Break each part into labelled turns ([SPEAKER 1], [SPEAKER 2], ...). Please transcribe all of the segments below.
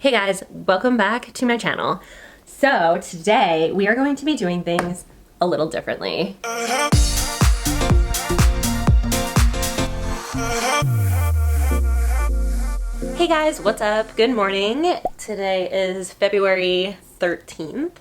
[SPEAKER 1] Hey guys, welcome back to my channel. So today we are going to be doing things a little differently. Hey guys, what's up? Good morning. Today is February 13th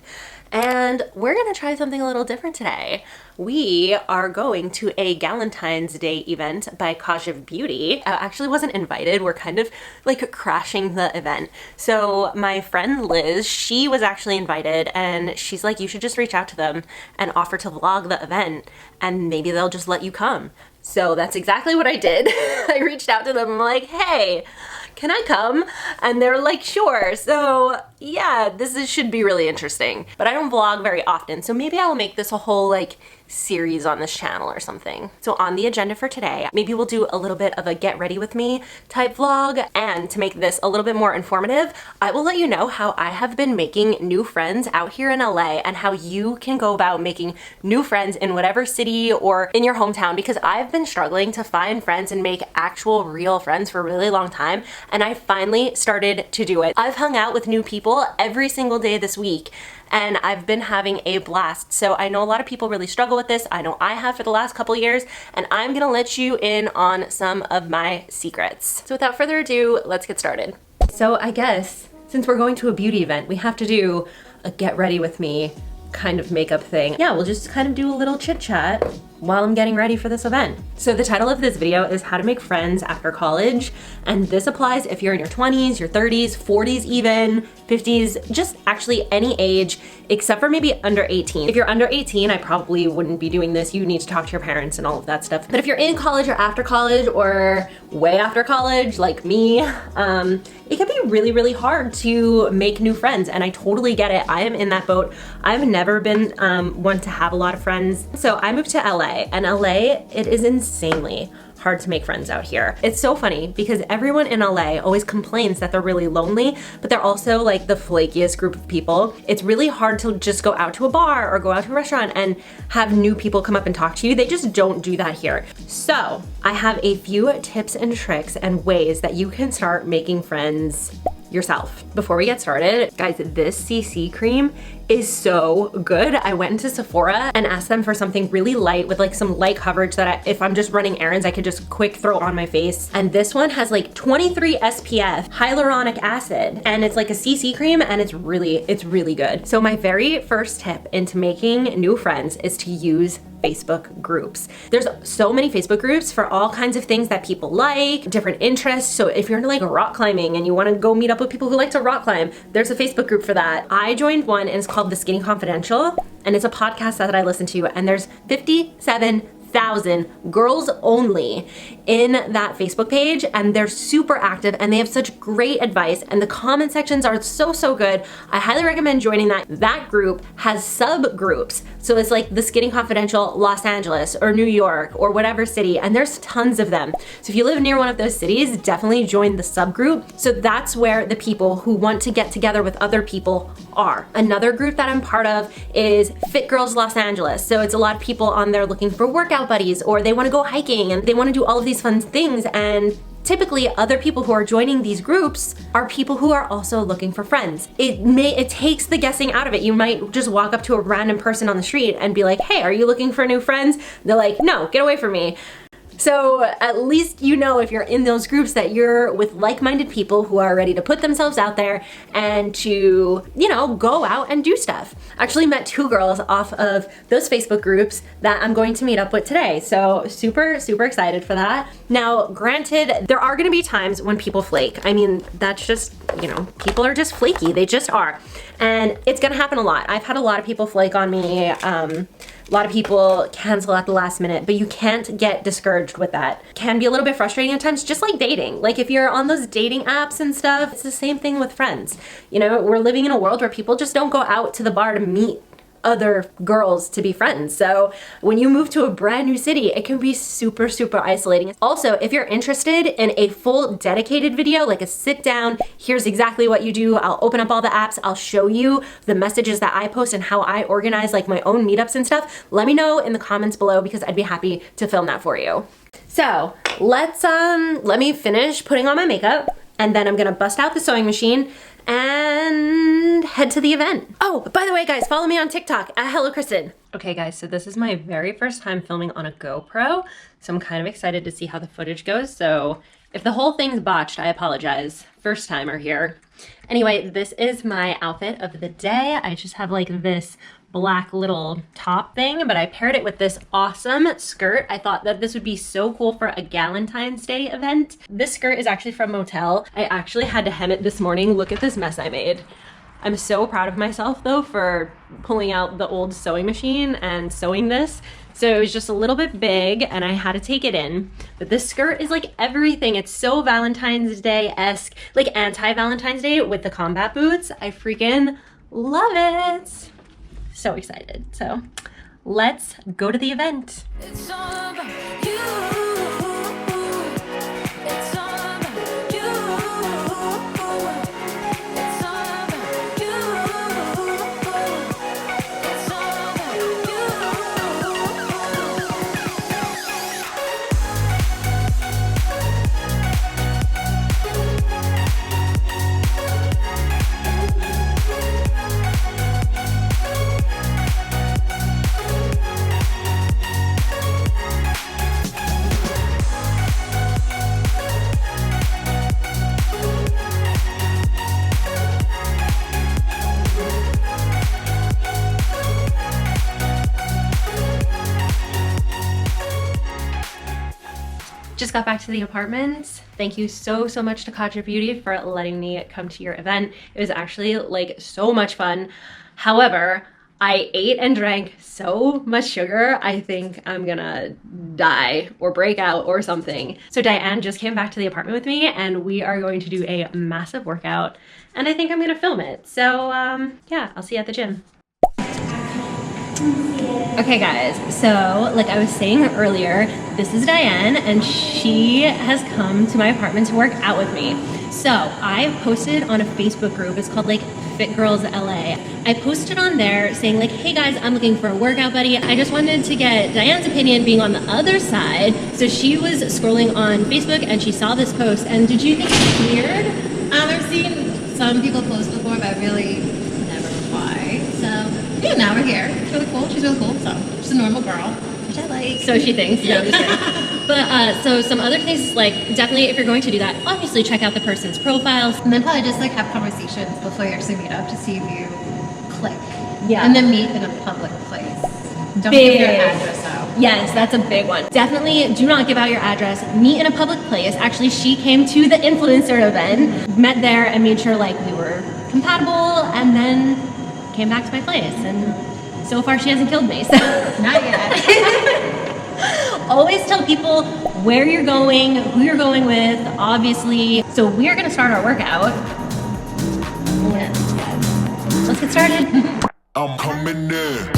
[SPEAKER 1] and we're gonna try something a little different today. We are going to a Galentine's Day event by Kaja Beauty. I actually wasn't invited. We're kind of like crashing the event. So my friend Liz, she was actually invited and she's like, you should just reach out to them and offer to vlog the event and maybe they'll just let you come. So that's exactly what I did. I reached out to them. I'm like, hey, can I come? And they're like, sure. So yeah, should be really interesting. But I don't vlog very often, so maybe I'll make this a whole like series on this channel or something. So on the agenda for today, maybe we'll do a little bit of a get ready with me type vlog. And to make this a little bit more informative, I will let you know how I have been making new friends out here in LA and how you can go about making new friends in whatever city or in your hometown, because I've been struggling to find friends and make actual real friends for a really long time. And I finally started to do it. I've hung out with new people every single day this week and I've been having a blast. So I know a lot of people really struggle with this. I know I have for the last couple years, and I'm gonna let you in on some of my secrets. So without further ado, let's get started. So I guess since we're going to a beauty event, we have to do a get ready with me kind of makeup thing. Yeah, we'll just kind of do a little chit chat while I'm getting ready for this event. So the title of this video is how to make friends after college. And this applies if you're in your 20s, your 30s, 40s even, 50s, just actually any age, except for maybe under 18. If you're under 18, I probably wouldn't be doing this. You need to talk to your parents and all of that stuff. But if you're in college or after college or way after college, like me, it can be really, really hard to make new friends. And I totally get it. I am in that boat. I've never been one to have a lot of friends. So I moved to LA, and LA, it is insanely hard to make friends out here. It's so funny because everyone in LA always complains that they're really lonely, but they're also like the flakiest group of people. It's really hard to just go out to a bar or go out to a restaurant and have new people come up and talk to you. They just don't do that here. So I have a few tips and tricks and ways that you can start making friends yourself. Before we get started, guys, this CC cream is so good. I went into Sephora and asked them for something really light with like some light coverage that if I'm just running errands, I could just quick throw on my face. And this one has like 23 SPF, hyaluronic acid, and it's like a CC cream and it's really good. So my very first tip into making new friends is to use Facebook groups. There's so many Facebook groups for all kinds of things that people like, different interests. So if you're into like rock climbing and you want to go meet up with people who like to rock climb, there's a Facebook group for that. I joined one and it's called The Skinny Confidential, and it's a podcast that I listen to, and there's 57,000 girls only in that Facebook page, and they're super active and they have such great advice and the comment sections are so good. I highly recommend joining that. That group has subgroups. So it's like The Skinny Confidential Los Angeles or New York or whatever city, and there's tons of them. So if you live near one of those cities, definitely join the subgroup. So that's where the people who want to get together with other people are. Another group that I'm part of is Fit Girls Los Angeles. So it's a lot of people on there looking for workout buddies, or they want to go hiking and they want to do all of these fun things, and typically other people who are joining these groups are people who are also looking for friends. It takes the guessing out of it. You might just walk up to a random person on the street and be like, hey, are you looking for new friends? They're like, no, get away from me. So at least you know, if you're in those groups, that you're with like-minded people who are ready to put themselves out there and to, you know, go out and do stuff. I actually met two girls off of those Facebook groups that I'm going to meet up with today. So super excited for that. Now, granted, there are gonna be times when people flake. I mean, that's just, you know, people are just flaky. They just are. And it's gonna happen a lot. I've had a lot of people flake on me. A lot of people cancel at the last minute, but you can't get discouraged with that. It can be a little bit frustrating at times, just like dating. Like if you're on those dating apps and stuff, it's the same thing with friends. You know, we're living in a world where people just don't go out to the bar to meet other girls to be friends. So when you move to a brand new city, it can be super isolating. Also, if you're interested in a full dedicated video, like a sit down, here's exactly what you do, I'll open up all the apps, I'll show you the messages that I post and how I organize like my own meetups and stuff, let me know in the comments below because I'd be happy to film that for you. So let me finish putting on my makeup, and then I'm gonna bust out the sewing machine head to the event. Oh, by the way, guys, follow me on TikTok at Hello Kristen. Okay, guys, so this is my very first time filming on a GoPro, so I'm kind of excited to see how the footage goes. So if the whole thing's botched, I apologize. First timer here. Anyway, this is my outfit of the day. I just have like this black little top thing, but I paired it with this awesome skirt. I thought that this would be so cool for a Galentine's Day event. This skirt is actually from Motel. I actually had to hem it this morning. Look at this mess I made. I'm so proud of myself though for pulling out the old sewing machine and sewing this. So it was just a little bit big and I had to take it in. But this skirt is like everything. It's so Valentine's Day-esque, like anti-Valentine's Day with the combat boots. I freaking love it. So excited. So let's go to the event. It's all about you. It's all about you. It's all about you. It's all about you. Just got back to the apartment. Thank you so much to Kaja Beauty for letting me come to your event. It was actually like so much fun. However, I ate and drank so much sugar, I think I'm gonna die or break out or something. So Diane just came back to the apartment with me and we are going to do a massive workout and I think I'm gonna film it. So yeah, I'll see you at the gym. Okay guys, so like I was saying earlier, this is Diane and she has come to my apartment to work out with me. So I posted on a Facebook group, it's called like Fit Girls LA. I posted on there saying like, hey guys, I'm looking for a workout buddy. I just wanted to get Diane's opinion being on the other side. So she was scrolling on Facebook and she saw this post and did you think it's weird?
[SPEAKER 2] I've seen some people post before, but I really never reply. So yeah, now we're here. It's really cool. She's really cool. So she's a normal girl, which I like.
[SPEAKER 1] So she thinks. No, I'm just kidding. But so some other things, like definitely if you're going to do that, obviously check out the person's profiles.
[SPEAKER 2] And then probably just like have conversations before you actually meet up to see if you click.
[SPEAKER 1] Yeah.
[SPEAKER 2] And then meet in a public place. Don't
[SPEAKER 1] Big.
[SPEAKER 2] give your address out.
[SPEAKER 1] Yes, that's a big one. Definitely do not give out your address. Meet in a public place. Actually, she came to the influencer event, met there and made sure like we were compatible and then came back to my place and so far she hasn't killed me. So.
[SPEAKER 2] Not yet.
[SPEAKER 1] Always tell people where you're going, who you're going with, obviously. So we're gonna start our workout. Yes. Let's get started. I'm coming in.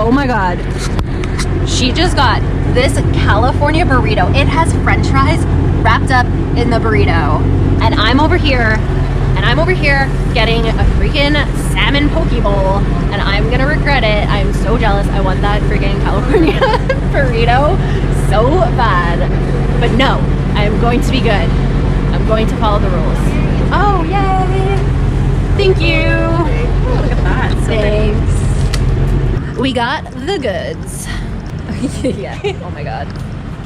[SPEAKER 1] Oh my God, she just got this California burrito. It has French fries wrapped up in the burrito. And I'm over here getting a freaking salmon poke bowl and I'm gonna regret it. I'm so jealous. I want that freaking California burrito so bad. But no, I'm going to be good. I'm going to follow the rules. Oh, yay. Thank you.
[SPEAKER 2] Oh, look at that. So
[SPEAKER 1] thanks. We got the goods. Yeah, oh my God.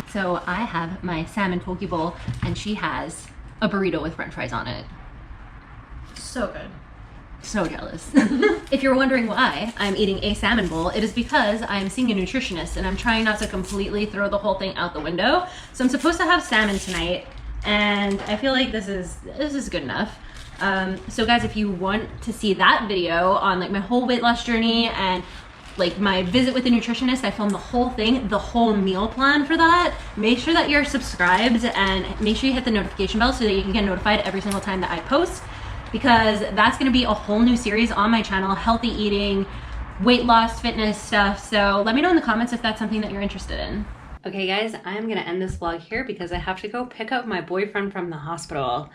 [SPEAKER 1] So I have my salmon poke bowl and she has a burrito with French fries on it.
[SPEAKER 2] So good.
[SPEAKER 1] So jealous. If you're wondering why I'm eating a salmon bowl, it is because I'm seeing a nutritionist and I'm trying not to completely throw the whole thing out the window. So I'm supposed to have salmon tonight and I feel like this is good enough. So guys, if you want to see that video on like my whole weight loss journey and like my visit with the nutritionist. I filmed the whole thing, the whole meal plan for that. Make sure that you're subscribed and make sure you hit the notification bell so that you can get notified every single time that I post, because that's gonna be a whole new series on my channel, healthy eating, weight loss, fitness stuff. So let me know in the comments if that's something that you're interested in. Okay guys, I'm gonna end this vlog here because I have to go pick up my boyfriend from the hospital.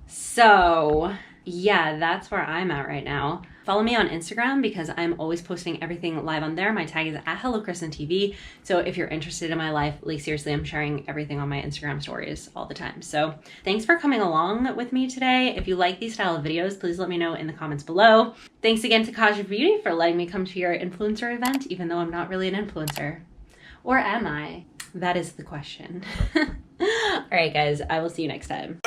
[SPEAKER 1] So yeah, that's where I'm at right now. Follow me on Instagram because I'm always posting everything live on there. My tag is at HelloKristenTV. So if you're interested in my life, like seriously, I'm sharing everything on my Instagram stories all the time. So thanks for coming along with me today. If you like these style of videos, please let me know in the comments below. Thanks again to Kaja Beauty for letting me come to your influencer event, even though I'm not really an influencer. Or am I? That is the question. All right, guys, I will see you next time.